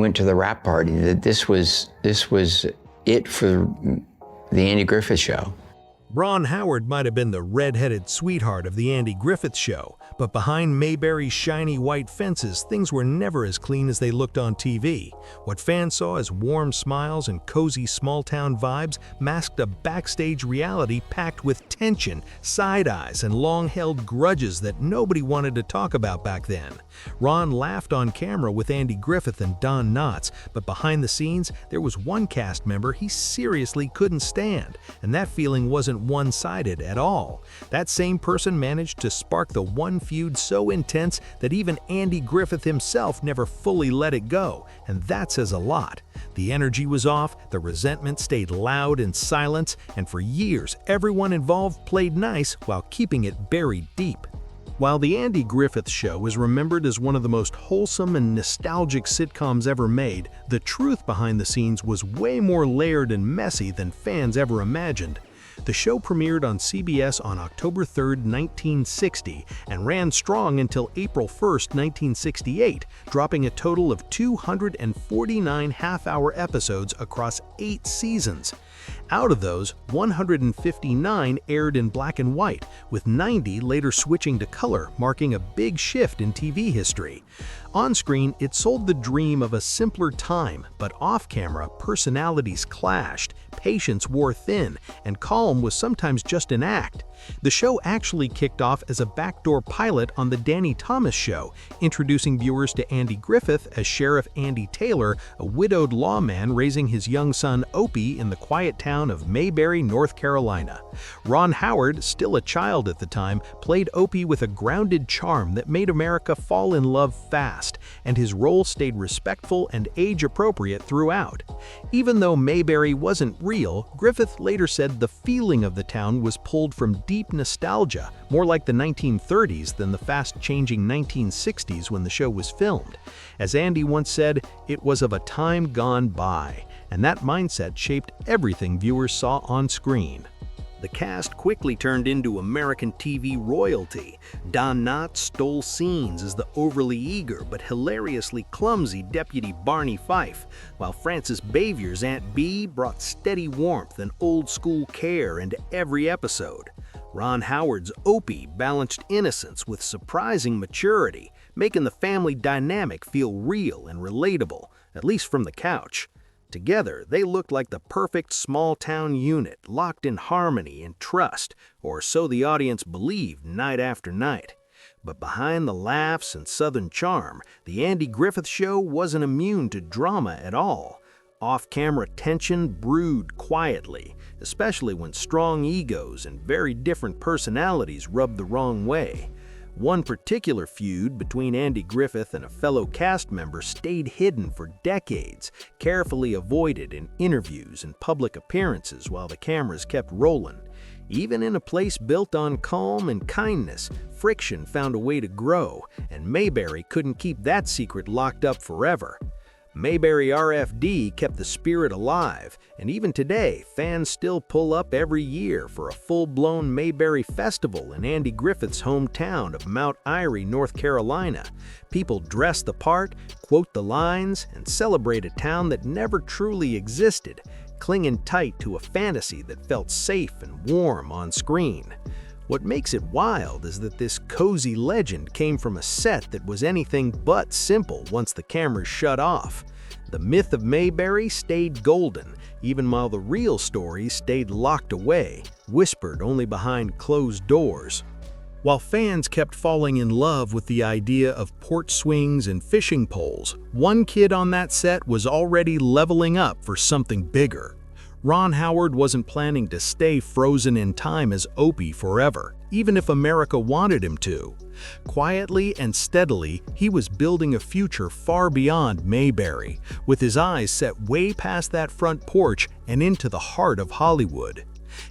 went to the wrap party, that this was it for the Andy Griffith Show. Ron Howard might have been the red-headed sweetheart of the Andy Griffith Show, but behind Mayberry's shiny white fences, things were never as clean as they looked on TV. What fans saw as warm smiles and cozy small-town vibes masked a backstage reality packed with tension, side eyes, and long-held grudges that nobody wanted to talk about back then. Ron laughed on camera with Andy Griffith and Don Knotts, but behind the scenes, there was one cast member he seriously couldn't stand, and that feeling wasn't one-sided at all. That same person managed to spark the one feud so intense that even Andy Griffith himself never fully let it go, and that says a lot. The energy was off, the resentment stayed loud in silence, and for years everyone involved played nice while keeping it buried deep. While The Andy Griffith Show is remembered as one of the most wholesome and nostalgic sitcoms ever made, the truth behind the scenes was way more layered and messy than fans ever imagined. The show premiered on CBS on October 3, 1960, and ran strong until April 1, 1968, dropping a total of 249 half-hour episodes across 8 seasons. Out of those, 159 aired in black and white, with 90 later switching to color, marking a big shift in TV history. On-screen, it sold the dream of a simpler time, but off-camera, personalities clashed, patience wore thin, and calm was sometimes just an act. The show actually kicked off as a backdoor pilot on The Danny Thomas Show, introducing viewers to Andy Griffith as Sheriff Andy Taylor, a widowed lawman raising his young son Opie in the quiet town of Mayberry, North Carolina. Ron Howard, still a child at the time, played Opie with a grounded charm that made America fall in love fast, and his role stayed respectful and age-appropriate throughout. Even though Mayberry wasn't real, Griffith later said the feeling of the town was pulled from deep nostalgia, more like the 1930s than the fast-changing 1960s when the show was filmed. As Andy once said, it was of a time gone by, and that mindset shaped everything viewers saw on screen. The cast quickly turned into American TV royalty. Don Knotts stole scenes as the overly eager but hilariously clumsy Deputy Barney Fife, while Frances Xavier's Aunt Bee brought steady warmth and old-school care into every episode. Ron Howard's Opie balanced innocence with surprising maturity, making the family dynamic feel real and relatable, at least from the couch. Together, they looked like the perfect small-town unit, locked in harmony and trust, or so the audience believed night after night. But behind the laughs and southern charm, The Andy Griffith Show wasn't immune to drama at all. Off-camera tension brewed quietly, especially when strong egos and very different personalities rubbed the wrong way. One particular feud between Andy Griffith and a fellow cast member stayed hidden for decades, carefully avoided in interviews and public appearances while the cameras kept rolling. Even in a place built on calm and kindness, friction found a way to grow, and Mayberry couldn't keep that secret locked up forever. Mayberry RFD kept the spirit alive, and even today, fans still pull up every year for a full-blown Mayberry Festival in Andy Griffith's hometown of Mount Airy, North Carolina. People dress the part, quote the lines, and celebrate a town that never truly existed, clinging tight to a fantasy that felt safe and warm on screen. What makes it wild is that this cozy legend came from a set that was anything but simple once the cameras shut off. The myth of Mayberry stayed golden, even while the real story stayed locked away, whispered only behind closed doors. While fans kept falling in love with the idea of porch swings and fishing poles, one kid on that set was already leveling up for something bigger. Ron Howard wasn't planning to stay frozen in time as Opie forever, even if America wanted him to. Quietly and steadily, he was building a future far beyond Mayberry, with his eyes set way past that front porch and into the heart of Hollywood.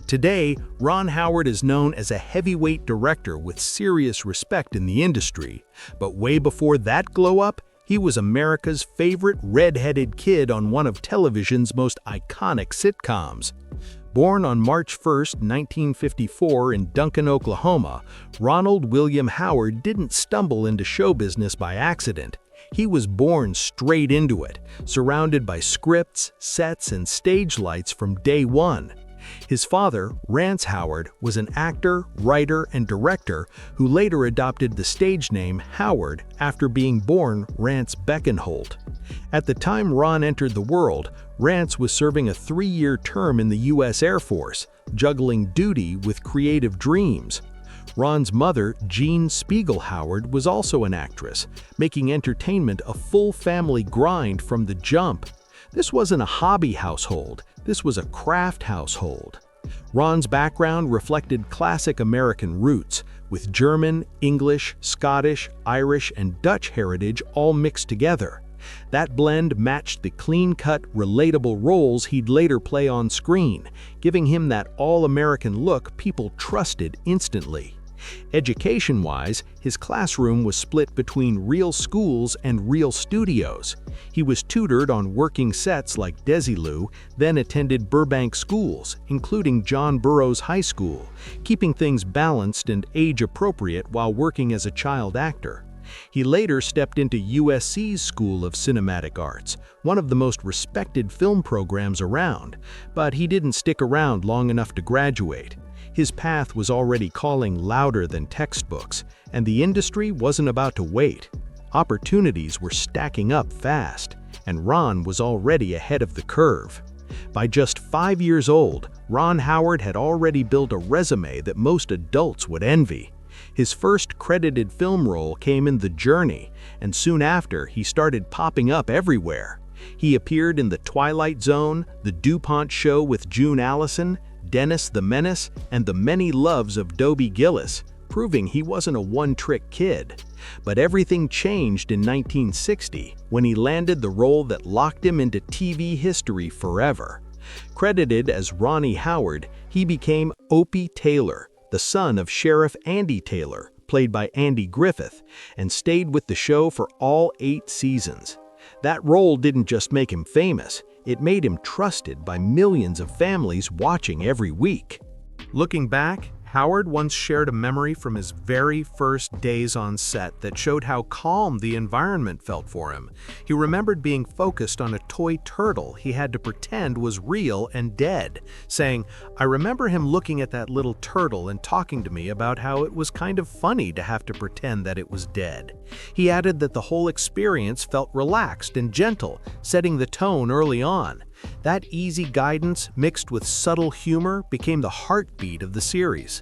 Today, Ron Howard is known as a heavyweight director with serious respect in the industry, but way before that glow-up, he was America's favorite red-headed kid on one of television's most iconic sitcoms. Born on March 1, 1954 in Duncan, Oklahoma, Ronald William Howard didn't stumble into show business by accident. He was born straight into it, surrounded by scripts, sets, and stage lights from day one. His father, Rance Howard, was an actor, writer, and director who later adopted the stage name Howard after being born Rance Beckenholt. At the time Ron entered the world, Rance was serving a 3-year term in the U.S. Air Force, juggling duty with creative dreams. Ron's mother, Jean Spiegel Howard, was also an actress, making entertainment a full family grind from the jump. This wasn't a hobby household, this was a craft household. Ron's background reflected classic American roots, with German, English, Scottish, Irish, and Dutch heritage all mixed together. That blend matched the clean-cut, relatable roles he'd later play on screen, giving him that all-American look people trusted instantly. Education-wise, his classroom was split between real schools and real studios. He was tutored on working sets like Desilu, then attended Burbank schools, including John Burroughs High School, keeping things balanced and age-appropriate while working as a child actor. He later stepped into USC's School of Cinematic Arts, one of the most respected film programs around, but he didn't stick around long enough to graduate. His path was already calling louder than textbooks, and the industry wasn't about to wait. Opportunities were stacking up fast, and Ron was already ahead of the curve. By just 5 years old, Ron Howard had already built a resume that most adults would envy. His first credited film role came in The Journey, and soon after, he started popping up everywhere. He appeared in The Twilight Zone, The DuPont Show with June Allison, Dennis the Menace, and The Many Loves of Dobie Gillis, proving he wasn't a one-trick kid. But everything changed in 1960 when he landed the role that locked him into TV history forever. Credited as Ronnie Howard, he became Opie Taylor, the son of Sheriff Andy Taylor, played by Andy Griffith, and stayed with the show for all 8 seasons. That role didn't just make him famous, it made him trusted by millions of families watching every week. Looking back, Howard once shared a memory from his very first days on set that showed how calm the environment felt for him. He remembered being focused on a toy turtle he had to pretend was real and dead, saying, "I remember him looking at that little turtle and talking to me about how it was kind of funny to have to pretend that it was dead." He added that the whole experience felt relaxed and gentle, setting the tone early on. That easy guidance, mixed with subtle humor, became the heartbeat of the series.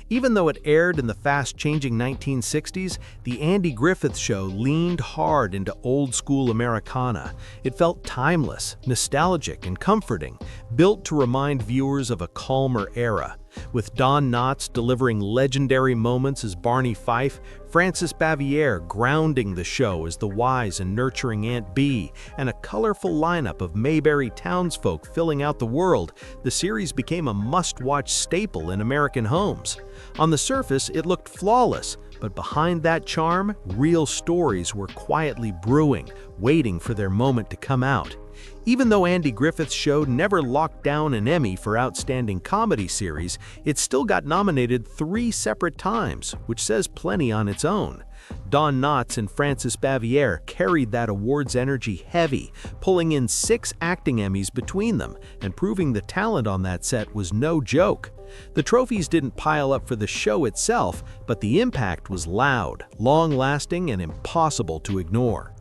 Even though it aired in the fast-changing 1960s, The Andy Griffith Show leaned hard into old-school Americana. It felt timeless, nostalgic, and comforting, built to remind viewers of a calmer era. With Don Knotts delivering legendary moments as Barney Fife, Frances Bavier grounding the show as the wise and nurturing Aunt Bee, and a colorful lineup of Mayberry townsfolk filling out the world, the series became a must-watch staple in American homes. On the surface, it looked flawless, but behind that charm, real stories were quietly brewing, waiting for their moment to come out. Even though Andy Griffith's show never locked down an Emmy for Outstanding Comedy Series, it still got nominated 3 separate times, which says plenty on its own. Don Knotts and Frances Bavier carried that awards energy heavy, pulling in 6 acting Emmys between them, and proving the talent on that set was no joke. The trophies didn't pile up for the show itself, but the impact was loud, long-lasting, and impossible to ignore.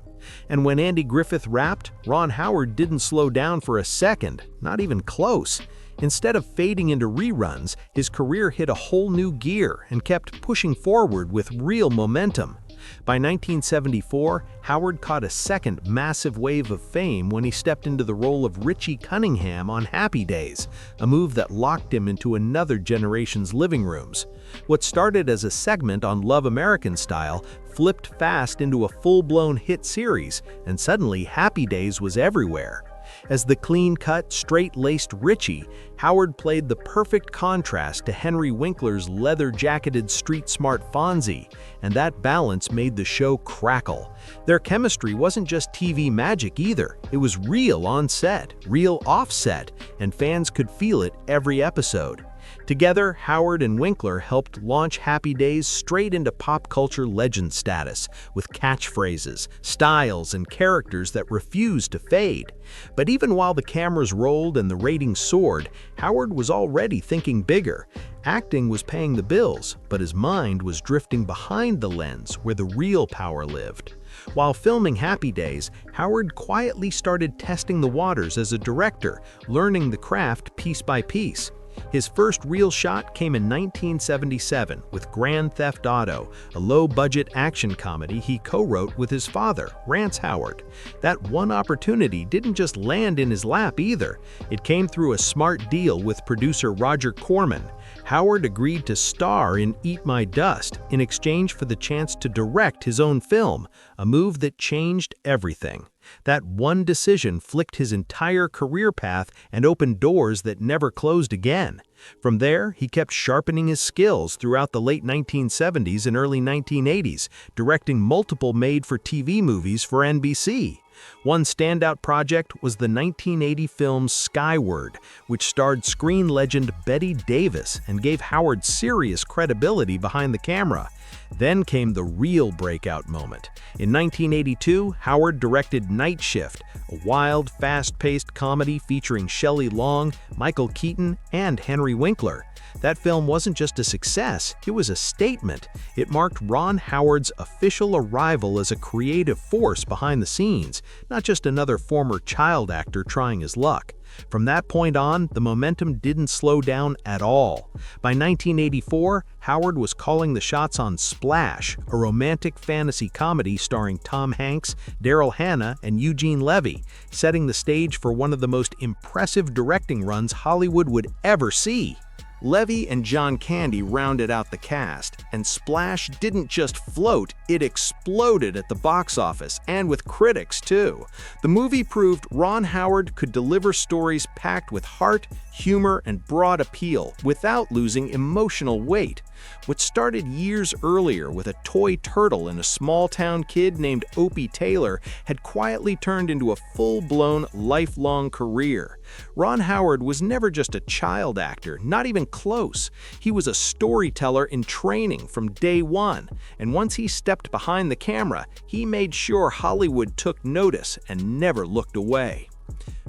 And when Andy Griffith wrapped, Ron Howard didn't slow down for a second, not even close. Instead of fading into reruns, his career hit a whole new gear and kept pushing forward with real momentum. By 1974, Howard caught a second massive wave of fame when he stepped into the role of Richie Cunningham on Happy Days, a move that locked him into another generation's living rooms. What started as a segment on Love American Style flipped fast into a full-blown hit series, and suddenly Happy Days was everywhere. As the clean-cut, straight-laced Richie, Howard played the perfect contrast to Henry Winkler's leather-jacketed street-smart Fonzie, and that balance made the show crackle. Their chemistry wasn't just TV magic either, it was real on set, real off set, and fans could feel it every episode. Together, Howard and Winkler helped launch Happy Days straight into pop culture legend status, with catchphrases, styles, and characters that refused to fade. But even while the cameras rolled and the ratings soared, Howard was already thinking bigger. Acting was paying the bills, but his mind was drifting behind the lens where the real power lived. While filming Happy Days, Howard quietly started testing the waters as a director, learning the craft piece by piece. His first real shot came in 1977 with Grand Theft Auto, a low-budget action comedy he co-wrote with his father, Rance Howard. That one opportunity didn't just land in his lap either. It came through a smart deal with producer Roger Corman. Howard agreed to star in Eat My Dust in exchange for the chance to direct his own film, a move that changed everything. That one decision flicked his entire career path and opened doors that never closed again. From there, he kept sharpening his skills throughout the late 1970s and early 1980s, directing multiple made-for-TV movies for NBC. One standout project was the 1980 film Skyward, which starred screen legend Bette Davis and gave Howard serious credibility behind the camera. Then came the real breakout moment. In 1982, Howard directed Night Shift, a wild, fast-paced comedy featuring Shelley Long, Michael Keaton, and Henry Winkler. That film wasn't just a success, it was a statement. It marked Ron Howard's official arrival as a creative force behind the scenes, not just another former child actor trying his luck. From that point on, the momentum didn't slow down at all. By 1984, Howard was calling the shots on Splash, a romantic fantasy comedy starring Tom Hanks, Daryl Hannah, and Eugene Levy, setting the stage for one of the most impressive directing runs Hollywood would ever see. Levy and John Candy rounded out the cast, and Splash didn't just float, it exploded at the box office, and with critics too. The movie proved Ron Howard could deliver stories packed with heart, humor, and broad appeal without losing emotional weight. What started years earlier with a toy turtle and a small-town kid named Opie Taylor had quietly turned into a full-blown, lifelong career. Ron Howard was never just a child actor, not even close. He was a storyteller in training from day one, and once he stepped behind the camera, he made sure Hollywood took notice and never looked away.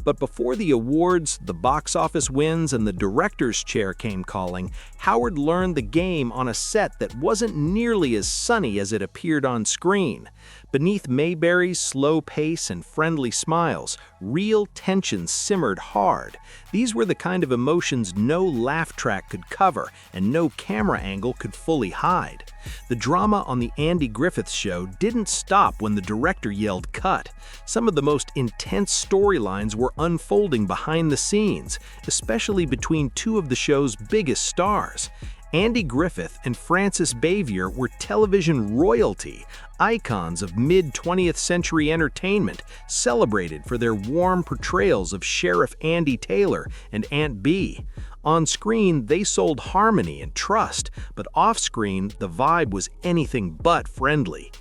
But before the awards, the box office wins, and the director's chair came calling, Howard learned the game on a set that wasn't nearly as sunny as it appeared on screen. Beneath Mayberry's slow pace and friendly smiles, real tension simmered hard. These were the kind of emotions no laugh track could cover and no camera angle could fully hide. The drama on The Andy Griffith Show didn't stop when the director yelled cut. Some of the most intense storylines were unfolding behind the scenes, especially between two of the show's biggest stars. Andy Griffith and Frances Bavier were television royalty, icons of mid-20th century entertainment, celebrated for their warm portrayals of Sheriff Andy Taylor and Aunt Bee. On screen, they sold harmony and trust, but off-screen, the vibe was anything but friendly.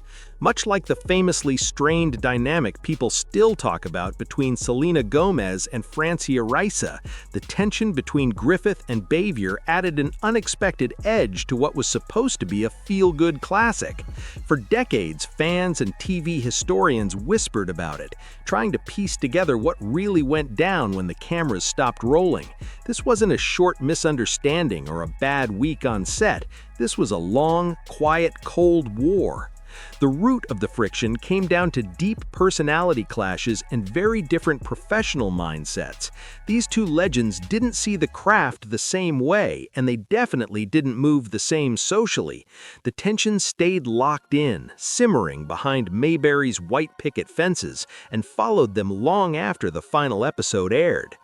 Much like the famously strained dynamic people still talk about between Selena Gomez and Francia Raisa, the tension between Griffith and Bavier added an unexpected edge to what was supposed to be a feel-good classic. For decades, fans and TV historians whispered about it, trying to piece together what really went down when the cameras stopped rolling. This wasn't a short misunderstanding or a bad week on set. This was a long, quiet, cold war. The root of the friction came down to deep personality clashes and very different professional mindsets. These two legends didn't see the craft the same way, and they definitely didn't move the same socially. The tension stayed locked in, simmering behind Mayberry's white picket fences, and followed them long after the final episode aired.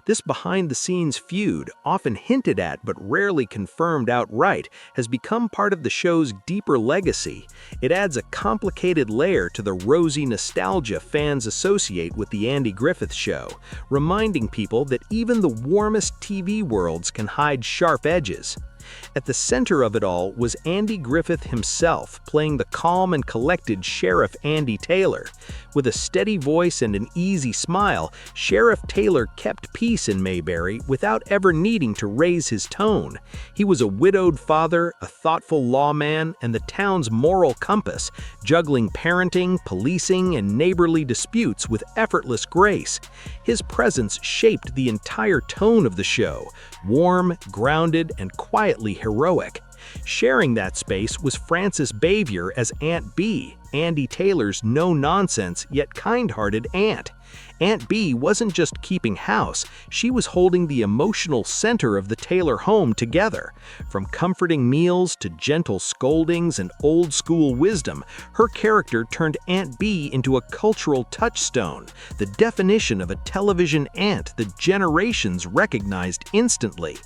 This behind-the-scenes feud, often hinted at but rarely confirmed outright, has become part of the show's deeper legacy. It adds a complicated layer to the rosy nostalgia fans associate with The Andy Griffith Show, reminding people that even the warmest TV worlds can hide sharp edges. At the center of it all was Andy Griffith himself, playing the calm and collected Sheriff Andy Taylor. With a steady voice and an easy smile, Sheriff Taylor kept peace in Mayberry without ever needing to raise his tone. He was a widowed father, a thoughtful lawman, and the town's moral compass, juggling parenting, policing, and neighborly disputes with effortless grace. His presence shaped the entire tone of the show, warm, grounded, and quietly heroic. Sharing that space was Frances Bavier as Aunt Bee, Andy Taylor's no-nonsense yet kind-hearted aunt. Aunt Bee wasn't just keeping house, she was holding the emotional center of the Taylor home together. From comforting meals to gentle scoldings and old-school wisdom, her character turned Aunt Bee into a cultural touchstone, the definition of a television aunt that generations recognized instantly.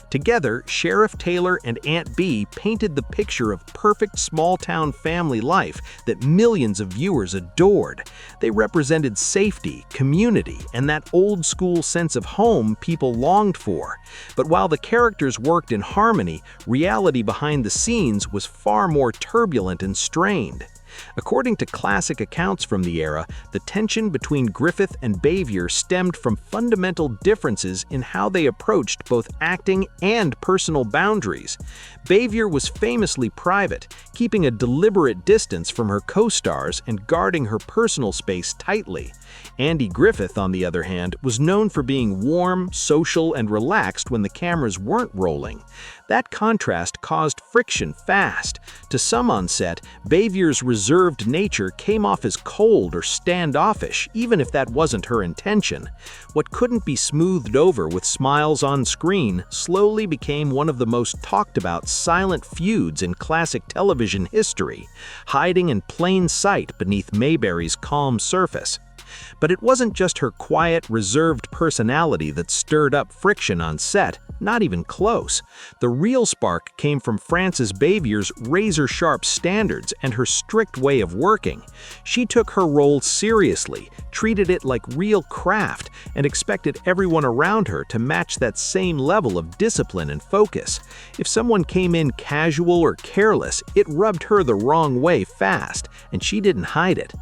Together, Sheriff Taylor and Aunt Bee painted the picture of perfect small-town family life that millions of viewers adored. They represented safety, community, and that old-school sense of home people longed for. But while the characters worked in harmony, reality behind the scenes was far more turbulent and strained. According to classic accounts from the era, the tension between Griffith and Bavier stemmed from fundamental differences in how they approached both acting and personal boundaries. Bavier was famously private, keeping a deliberate distance from her co-stars and guarding her personal space tightly. Andy Griffith, on the other hand, was known for being warm, social, and relaxed when the cameras weren't rolling. That contrast caused friction fast. To some on set, Bavier's reserved nature came off as cold or standoffish, even if that wasn't her intention. What couldn't be smoothed over with smiles on screen slowly became one of the most talked about silent feuds in classic television history, hiding in plain sight beneath Mayberry's calm surface. But it wasn't just her quiet, reserved personality that stirred up friction on set, not even close. The real spark came from Frances Bavier's razor-sharp standards and her strict way of working. She took her role seriously, treated it like real craft, and expected everyone around her to match that same level of discipline and focus. If someone came in casual or careless, it rubbed her the wrong way fast, and she didn't hide it.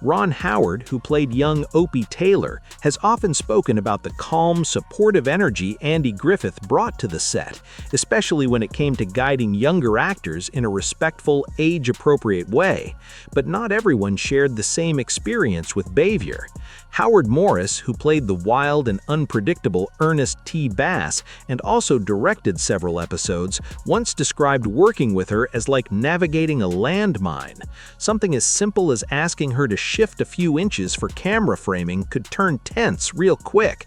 Ron Howard, who played young Opie Taylor, has often spoken about the calm, supportive energy Andy Griffith brought to the set, especially when it came to guiding younger actors in a respectful, age-appropriate way. But not everyone shared the same experience with Bavier. Howard Morris, who played the wild and unpredictable Ernest T. Bass and also directed several episodes, once described working with her as like navigating a landmine. Something as simple as asking her to shift a few inches for camera framing could turn tense real quick.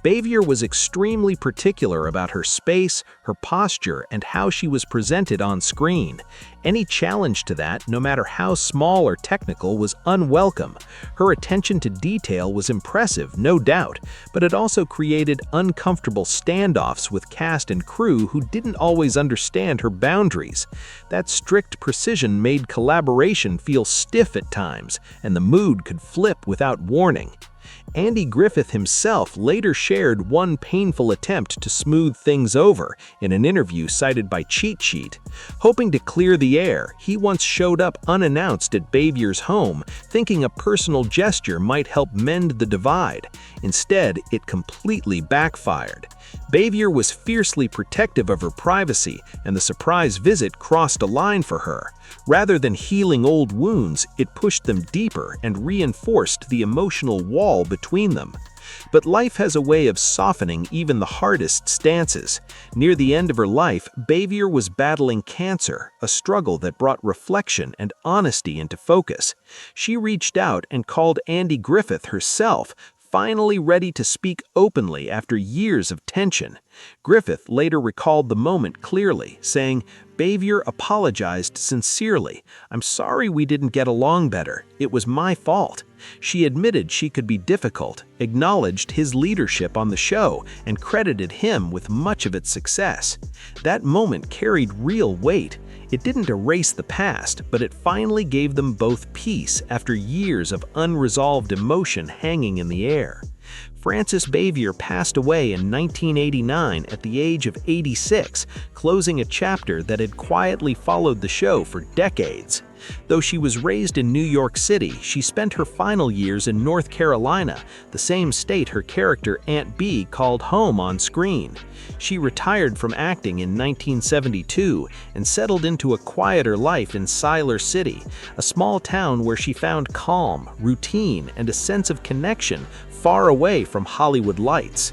Bavier was extremely particular about her space, her posture, and how she was presented on screen. Any challenge to that, no matter how small or technical, was unwelcome. Her attention to detail was impressive, no doubt, but it also created uncomfortable standoffs with cast and crew who didn't always understand her boundaries. That strict precision made collaboration feel stiff at times, and the mood could flip without warning. Andy Griffith himself later shared one painful attempt to smooth things over in an interview cited by Cheat Sheet. Hoping to clear the air, he once showed up unannounced at Bavier's home, thinking a personal gesture might help mend the divide. Instead, it completely backfired. Bavier was fiercely protective of her privacy, and the surprise visit crossed a line for her. Rather than healing old wounds, it pushed them deeper and reinforced the emotional wall between them. But life has a way of softening even the hardest stances. Near the end of her life, Bavier was battling cancer, a struggle that brought reflection and honesty into focus. She reached out and called Andy Griffith herself, finally ready to speak openly after years of tension. Griffith later recalled the moment clearly, saying, "Bavier apologized sincerely. I'm sorry we didn't get along better. It was my fault." She admitted she could be difficult, acknowledged his leadership on the show, and credited him with much of its success. That moment carried real weight. It didn't erase the past, but it finally gave them both peace after years of unresolved emotion hanging in the air. Frances Bavier passed away in 1989 at the age of 86, closing a chapter that had quietly followed the show for decades. Though she was raised in New York City, she spent her final years in North Carolina, the same state her character Aunt Bee called home on screen. She retired from acting in 1972 and settled into a quieter life in Siler City, a small town where she found calm, routine, and a sense of connection far away from Hollywood lights.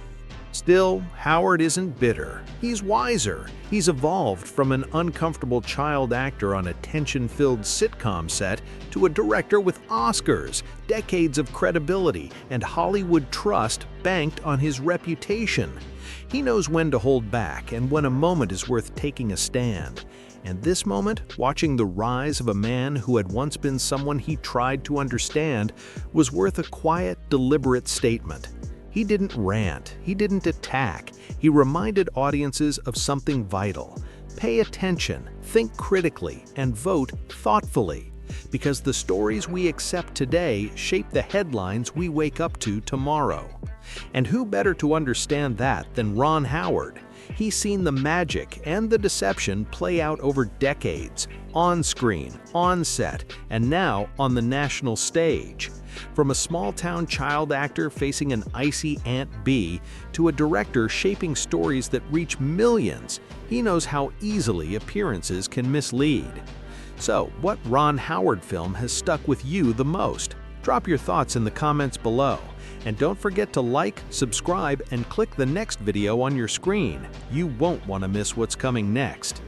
Still, Howard isn't bitter. He's wiser. He's evolved from an uncomfortable child actor on a tension-filled sitcom set to a director with Oscars, decades of credibility, and Hollywood trust banked on his reputation. He knows when to hold back and when a moment is worth taking a stand. And this moment, watching the rise of a man who had once been someone he tried to understand, was worth a quiet, deliberate statement. He didn't rant, he didn't attack, he reminded audiences of something vital. Pay attention, think critically, and vote thoughtfully. Because the stories we accept today shape the headlines we wake up to tomorrow. And who better to understand that than Ron Howard? He's seen the magic and the deception play out over decades, on screen, on set, and now on the national stage. From a small-town child actor facing an icy Aunt Bee to a director shaping stories that reach millions, he knows how easily appearances can mislead. So, what Ron Howard film has stuck with you the most? Drop your thoughts in the comments below. And don't forget to like, subscribe, and click the next video on your screen. You won't want to miss what's coming next.